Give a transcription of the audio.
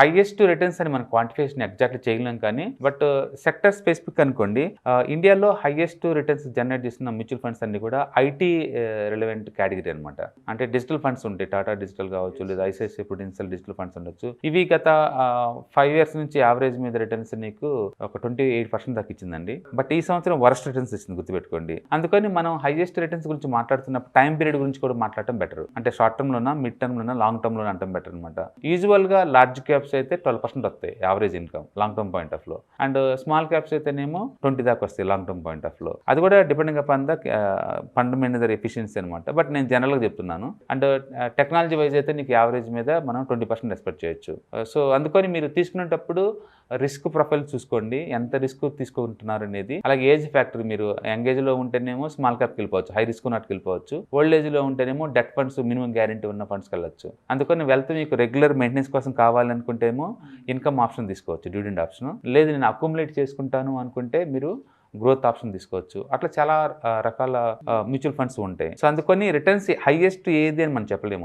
Highest returns అని మనం quantification exactly చేయలేం కానీ, బట్ సెక్టర్ స్పెసిఫిక్ అనుకోండి. ఇండియాలో హైయెస్ట్ రిటర్న్స్ జనరేట్ చేస్తున్న మ్యూచువల్ ఫండ్స్ అన్నీ కూడా ఐటీ రిలవెంట్ కేటగిరీ అనమాట. అంటే డిజిటల్ ఫండ్స్ ఉంటాయి. టాటా డిజిటల్ కావచ్చు, లేదా ఐసిఐసిఐ ప్రుడెన్షియల్ డిజిటల్ ఫండ్స్ ఉండొచ్చు. ఇవి గత 5 ఇయర్స్ నుంచి యావరేజ్ మీద రిటర్న్స్ నీకు ఒక 28% దాకా ఇచ్చిందండి. బట్ ఈ సంవత్సరం వరస్ట్ రిటర్న్స్ ఇచ్చింది, గుర్తుపెట్టుకోండి. అందుకని మనం హైయెస్ట్ రిటర్న్స్ గురించి మాట్లాడుతున్నప్పుడు టైం పీరియడ్ గురించి కూడా మాట్లాడటం బెటర్. అంటే షార్ట్ టర్మ్ లోనా, మిడ్ టర్మ్ లోనా, లాంగ్ టర్మ్ లోనా అంటాం బెటర్ అనమాట. యూజువల్ గా లార్జ్ క్యాప్స్ అయితే 12% వస్తాయి average income long term point of లో. అండ్ స్మాల్ క్యాప్స్ అయితేనేమో 20 దాకా వస్తాయి లాంగ్ టర్మ్ పాయింట్ ఆఫ్ లో. అది కూడా depending upon the fund manager efficiency అనమాట. బట్ నేను జనరల్ గా చెప్తున్నాను. అండ్ టెక్నాలజీ వైజ్ అయితే నీకు యావరేజ్ మీద మనం 20% ఎక్స్పెక్ట్ చేయొచ్చు. సో అందుకని మీరు తీసుకునేటప్పుడు రిస్క్ ప్రొఫైల్ చూసుకోండి, ఎంత రిస్క్ తీసుకుంటున్నారు అనేది. అలాగే ఏజ్ ఫ్యాక్టర్, మీరు యంగ్ ఏజ్ లో ఉంటేనేమో స్మాల్ క్యాప్కి వెళ్ళిపోవచ్చు, హై రిస్క్ ఉన్నట్టుకి వెళ్ళిపోవచ్చు. ఓల్డ్ ఏజ్ లో ఉంటేనేమో డెట్ ఫండ్స్, మినిమం గ్యారెంటీ ఉన్న ఫండ్స్కి వెళ్ళొచ్చు. అందుకని వెల్త్ మీకు రెగ్యులర్ మెయింటెనెన్స్ కోసం కావాలనుకుంటేమో ఇన్కమ్ ఆప్షన్ తీసుకోవచ్చు, డివిడెండ్ ఆప్షన్. లేదు నేను అక్యుములేట్ చేసుకుంటాను అనుకుంటే మీరు గ్రోత్ ఆప్షన్ తీసుకోవచ్చు. అట్లా చాలా రకాల మ్యూచువల్ ఫండ్స్ ఉంటాయి. సో అందుకని రిటర్న్స్ హైయెస్ట్ ఏది అని మనం చెప్పలేము.